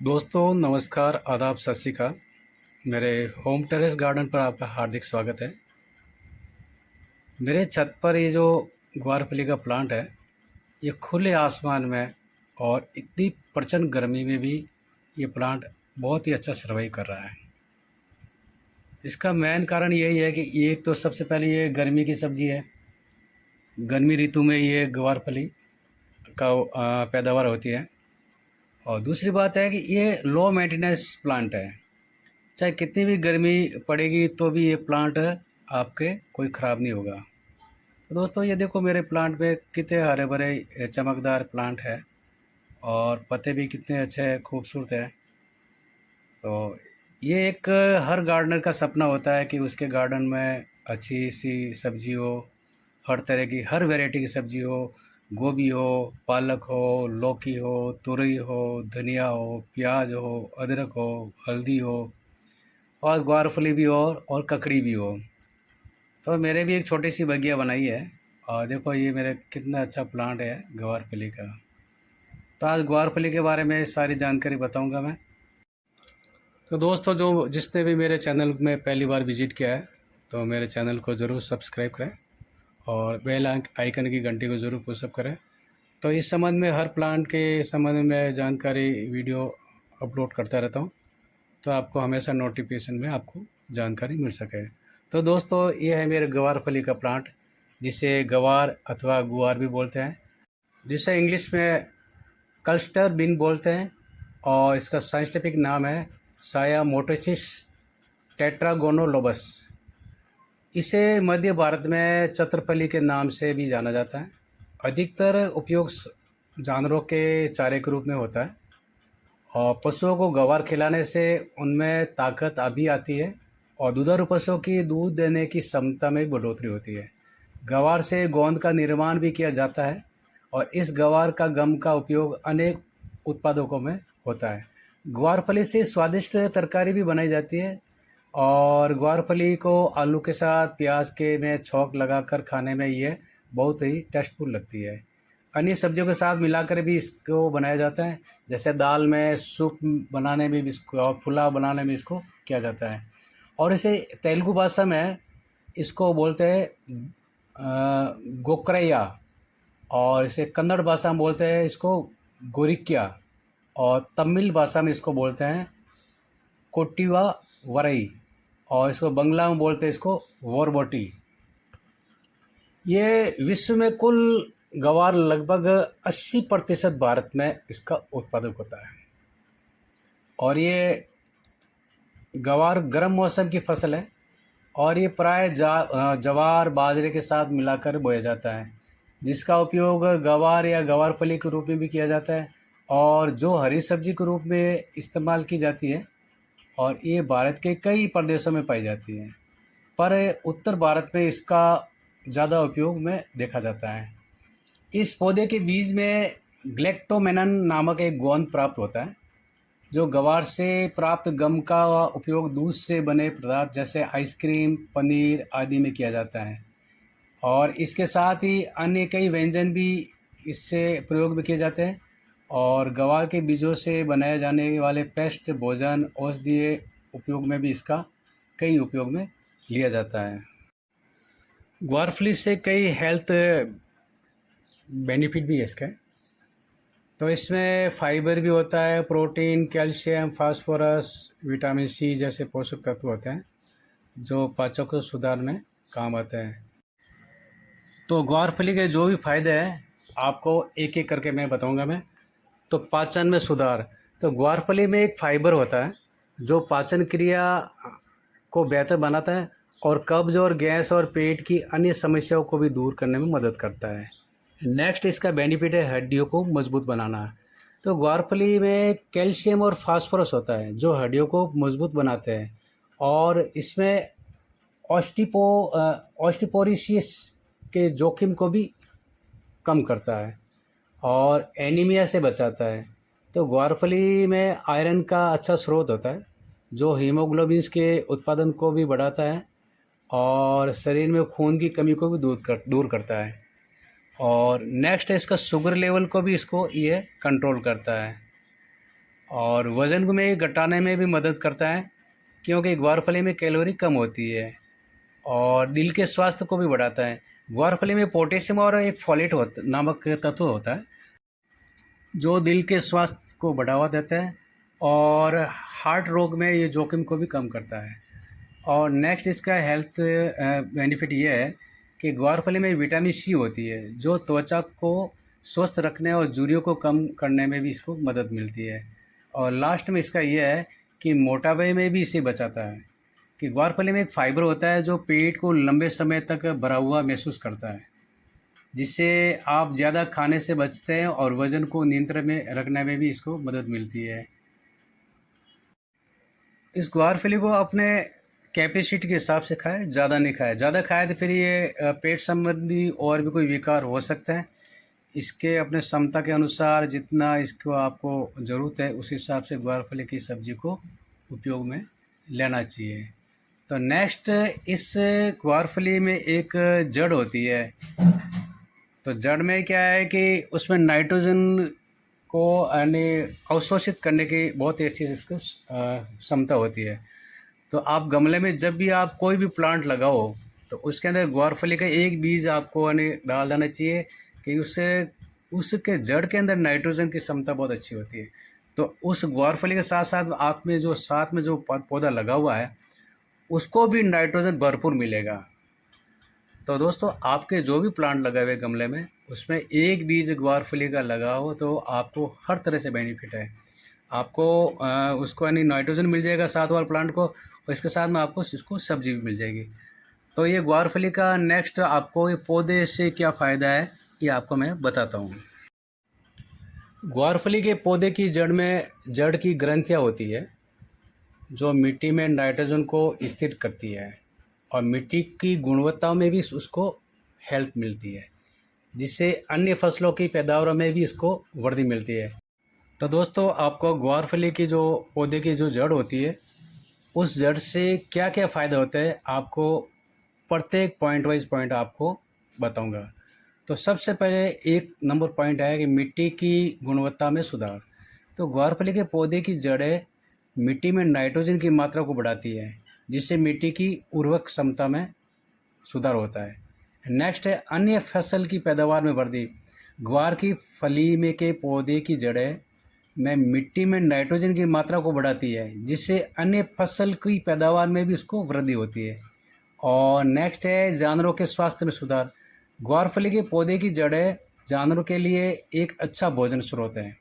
दोस्तों नमस्कार, आदाब, सत श्री अकाल। मेरे होम टेरेस गार्डन पर आपका हार्दिक स्वागत है। मेरे छत पर ये जो ग्वारफली का प्लांट है, ये खुले आसमान में और इतनी प्रचंड गर्मी में भी ये प्लांट बहुत ही अच्छा सर्वाइव कर रहा है। इसका मेन कारण यही है कि एक तो सबसे पहले ये गर्मी की सब्ज़ी है। गर्मी ऋतु में ये ग्वारफली का पैदावार होती है। और दूसरी बात है कि ये लो मेंटेनेंस प्लांट है। चाहे कितनी भी गर्मी पड़ेगी तो भी ये प्लांट आपके कोई ख़राब नहीं होगा। तो दोस्तों ये देखो मेरे प्लांट पे कितने हरे भरे चमकदार प्लांट है और पत्ते भी कितने अच्छे खूबसूरत है। तो ये एक हर गार्डनर का सपना होता है कि उसके गार्डन में अच्छी सी सब्जी हो, हर तरह की हर वैरायटी की सब्जी हो, गोभी हो, पालक हो, लौकी हो, तुरई हो, धनिया हो, प्याज हो, अदरक हो, हल्दी हो और ग्वारफली भी हो और ककड़ी भी हो। तो मेरे भी एक छोटी सी बगिया बनाई है और देखो ये मेरे कितना अच्छा प्लांट है ग्वारफली का। तो आज ग्वारफली के बारे में सारी जानकारी बताऊंगा मैं। तो दोस्तों जो जिसने भी मेरे चैनल में पहली बार विजिट किया है तो मेरे चैनल को ज़रूर सब्सक्राइब करें और बेल आइकन की घंटी को ज़रूर पुशअप करें। तो इस संबंध में हर प्लांट के संबंध में जानकारी वीडियो अपलोड करता रहता हूँ, तो आपको हमेशा नोटिफिकेशन में आपको जानकारी मिल सके। तो दोस्तों ये है मेरे ग्वारफली का प्लांट, जिसे गवार अथवा गुआर भी बोलते हैं, जिसे इंग्लिश में क्लस्टर बीन बोलते हैं और इसका साइंटिफिक नाम है साया मोटेसिस टेट्रागोनोलोबस। इसे मध्य भारत में छत्रफली के नाम से भी जाना जाता है। अधिकतर उपयोग जानवरों के चारे के रूप में होता है और पशुओं को गवार खिलाने से उनमें ताकत अभी आती है और दुधारू पशुओं की दूध देने की क्षमता में बढ़ोतरी होती है। गवार से गोंद का निर्माण भी किया जाता है और इस गवार का गम का उपयोग अनेक उत्पादकों में होता है। ग्वारफली से स्वादिष्ट तरकारी भी बनाई जाती है और ग्वारफली को आलू के साथ प्याज के में छौंक लगाकर खाने में ये बहुत ही टेस्टफुल लगती है। अन्य सब्जियों के साथ मिलाकर भी इसको बनाया जाता है, जैसे दाल में, सूप बनाने में भी इसको और पुलाव बनाने में इसको किया जाता है। और इसे तेलुगु भाषा में इसको बोलते हैं गोकरैया और इसे कन्नड़ भाषा में बोलते हैं इसको गोरिक्या और तमिल भाषा में इसको बोलते हैं कोट्टिवा वरई और इसको बंगला में बोलते हैं इसको वोरबोटी। ये विश्व में कुल गवार लगभग 80% भारत में इसका उत्पादन होता है और ये गवार गर्म मौसम की फसल है और ये प्राय जवार बाजरे के साथ मिलाकर बोया जाता है, जिसका उपयोग गवार या गवारफली के रूप में भी किया जाता है और जो हरी सब्जी के रूप में इस्तेमाल की जाती है और ये भारत के कई प्रदेशों में पाई जाती है, पर उत्तर भारत में इसका ज़्यादा उपयोग में देखा जाता है। इस पौधे के बीज में ग्लेक्टोमेनन नामक एक गोंद प्राप्त होता है, जो गवार से प्राप्त गम का उपयोग दूध से बने पदार्थ जैसे आइसक्रीम, पनीर आदि में किया जाता है और इसके साथ ही अन्य कई व्यंजन भी इससे प्रयोग में किए जाते हैं और गवार के बीजों से बनाए जाने वाले पेस्ट, भोजन, औषधीय उपयोग में भी इसका कई उपयोग में लिया जाता है। ग्वारफली से कई हेल्थ बेनिफिट भी है इसके। तो इसमें फाइबर भी होता है, protein, calcium, phosphorus, vitamin C जैसे पोषक तत्व होते हैं जो पाचन को सुधार में काम आते हैं। तो ग्वारफली के जो भी फायदे हैं आपको एक एक करके मैं बताऊंगा मैं। तो पाचन में सुधार, तो ग्वारफली में एक फाइबर होता है जो पाचन क्रिया को बेहतर बनाता है और कब्ज और गैस और पेट की अन्य समस्याओं को भी दूर करने में मदद करता है। नेक्स्ट इसका बेनिफिट है हड्डियों को मजबूत बनाना। तो ग्वारफली में कैल्शियम और फास्फोरस होता है जो हड्डियों को मजबूत बनाते हैं और इसमें ऑस्टियोपोरोसिस के जोखिम को भी कम करता है और एनीमिया से बचाता है। तो ग्वारफली में आयरन का अच्छा स्रोत होता है जो हीमोग्लोबिन के उत्पादन को भी बढ़ाता है और शरीर में खून की कमी को भी दूर करता है। और नेक्स्ट है इसका शुगर लेवल को भी इसको ये कंट्रोल करता है। और वज़न को में घटाने में भी मदद करता है, क्योंकि ग्वारफली में कैलोरी कम होती है। और दिल के स्वास्थ्य को भी बढ़ाता है। ग्वारफली में पोटेशियम और एक फोलेट नामक तत्व होता है, जो दिल के स्वास्थ्य को बढ़ावा देता है और हार्ट रोग में ये जोखिम को भी कम करता है। और नेक्स्ट इसका हेल्थ बेनिफिट ये है कि ग्वारफली में विटामिन सी होती है, जो त्वचा को स्वस्थ रखने और झुर्रियों को कम करने में भी इसको मदद मिलती है। और लास्ट में इसका ये है कि मोटापे में भी इसे बचाता है, कि ग्वारफली में एक फाइबर होता है जो पेट को लंबे समय तक भरा हुआ महसूस करता है, जिससे आप ज़्यादा खाने से बचते हैं और वज़न को नियंत्रण में रखने में भी इसको मदद मिलती है। इस ग्वारफली को अपने कैपेसिटी के हिसाब से खाएं, ज़्यादा नहीं खाएं। ज़्यादा खाएं तो फिर ये पेट संबंधी और भी कोई विकार हो सकता है। इसके अपने क्षमता के अनुसार जितना इसको आपको ज़रूरत है उस हिसाब से ग्वारफली की सब्ज़ी को उपयोग में लेना चाहिए। तो नेक्स्ट, इस ग्वारफली में एक जड़ होती है। तो जड़ में क्या है कि उसमें नाइट्रोजन को यानी अवशोषित करने की बहुत ही अच्छी इसको क्षमता होती है। तो आप गमले में जब भी आप कोई भी प्लांट लगाओ तो उसके अंदर ग्वारफली का एक बीज आपको यानी डाल देना चाहिए, कि उससे उसके जड़ के अंदर नाइट्रोजन की क्षमता बहुत अच्छी होती है। तो उस ग्वारफली के साथ साथ आप में जो साथ में जो पौधा लगा हुआ है उसको भी नाइट्रोजन भरपूर मिलेगा। तो दोस्तों, आपके जो भी प्लांट लगाए हुए गमले में उसमें एक बीज ग्वारफली का लगाओ तो आपको हर तरह से बेनिफिट है। आपको उसको यानी नाइट्रोजन मिल जाएगा साथ वाले प्लांट को, और इसके साथ में आपको इसको सब्जी भी मिल जाएगी। तो ये ग्वारफली का नेक्स्ट आपको ये पौधे से क्या फ़ायदा है ये आपको मैं बताता हूँ। ग्वारफली के पौधे की जड़ की ग्रंथियाँ होती है, जो मिट्टी में नाइट्रोजन को स्थिर करती है और मिट्टी की गुणवत्ता में भी उसको हेल्प मिलती है, जिससे अन्य फसलों की पैदावार में भी इसको वृद्धि मिलती है। तो दोस्तों, आपको ग्वारफली की जो पौधे की जो जड़ होती है उस जड़ से क्या क्या फ़ायदा होता है आपको प्रत्येक पॉइंट वाइज पॉइंट आपको बताऊंगा। तो सबसे पहले एक नंबर पॉइंट है कि मिट्टी की गुणवत्ता में सुधार। तो ग्वारफली के पौधे की जड़ें मिट्टी में नाइट्रोजन की मात्रा को बढ़ाती है, जिससे मिट्टी की उर्वरक क्षमता में सुधार होता है। नेक्स्ट है अन्य फसल की पैदावार में वृद्धि। ग्वार की फली में के पौधे की जड़ें में मिट्टी में नाइट्रोजन की मात्रा को बढ़ाती है, जिससे अन्य फसल की पैदावार में भी उसको वृद्धि होती है। और नेक्स्ट है जानवरों के स्वास्थ्य में सुधार। ग्वारफली के पौधे की जड़ें जानवरों के लिए एक अच्छा भोजन स्रोत है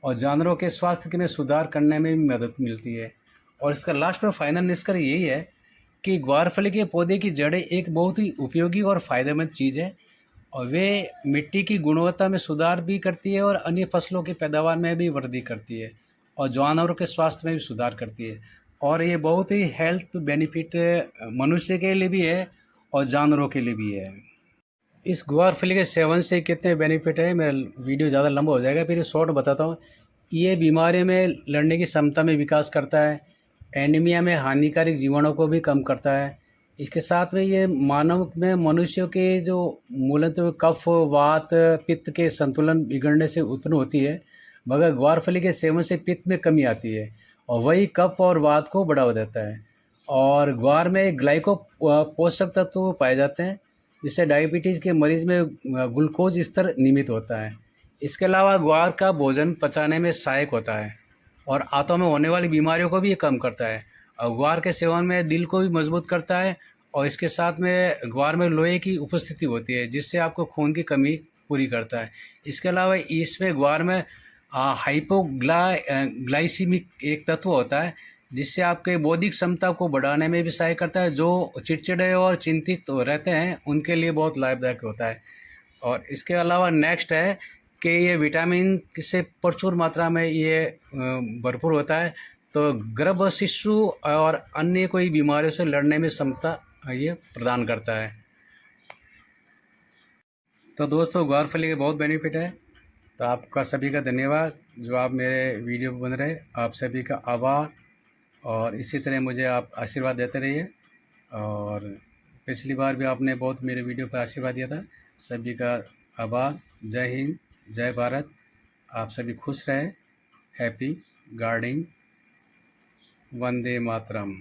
और जानवरों के स्वास्थ्य में सुधार करने में भी मदद मिलती है। और इसका लास्ट में फाइनल निष्कर्ष यही है कि ग्वारफली के पौधे की जड़ें एक बहुत ही उपयोगी और फ़ायदेमंद चीज़ है, और वे मिट्टी की गुणवत्ता में सुधार भी करती है और अन्य फसलों की पैदावार में भी वृद्धि करती है और जानवरों के स्वास्थ्य में भी सुधार करती है। और ये बहुत ही हेल्थ बेनिफिट मनुष्य के लिए भी है और जानवरों के लिए भी है। इस ग्वारफली के सेवन से कितने बेनिफिट है, मेरा वीडियो ज़्यादा लंबा हो जाएगा, फिर शॉर्ट बताता हूँ। ये बीमारी में लड़ने की क्षमता में विकास करता है, एनीमिया में हानिकारक जीवाणुओं को भी कम करता है। इसके साथ में ये मानव में मनुष्यों के जो मूलतः कफ वात पित्त के संतुलन बिगड़ने से उत्पन्न होती है, मगर ग्वारफली के सेवन से पित्त में कमी आती है और वही कफ और वात को बढ़ावा देता है। और ग्वार में ग्लाइको पोषक तत्व पाए जाते हैं, जिससे डायबिटीज़ के मरीज़ में ग्लूकोज स्तर नियमित होता है। इसके अलावा ग्वार का भोजन पचाने में सहायक होता है और आंतों में होने वाली बीमारियों को भी ये कम करता है। और ग्वार के सेवन में दिल को भी मजबूत करता है और इसके साथ में ग्वार में लोहे की उपस्थिति होती है, जिससे आपको खून की कमी पूरी करता है। इसके अलावा इसमें ग्वार में ग्लाइसीमिक एक तत्व होता है, जिससे आपके बौद्धिक क्षमता को बढ़ाने में भी सहायक करता है। जो चिड़चिड़े और चिंतित रहते हैं उनके लिए बहुत लाभदायक होता है। और इसके अलावा नेक्स्ट है कि ये विटामिन से प्रचुर मात्रा में ये भरपूर होता है, तो गर्भ शिशु और अन्य कोई बीमारियों से लड़ने में क्षमता ये प्रदान करता है। तो दोस्तों, ग्वारफली के बहुत बेनिफिट है। तो आपका सभी का धन्यवाद जो आप मेरे वीडियो बन रहे, आप सभी का आभार। और इसी तरह मुझे आप आशीर्वाद देते रहिए। और पिछली बार भी आपने बहुत मेरे वीडियो पर आशीर्वाद दिया था। सभी का आभार। जय हिंद, जय भारत। आप सभी खुश रहें। Happy gardening. वंदे मातरम।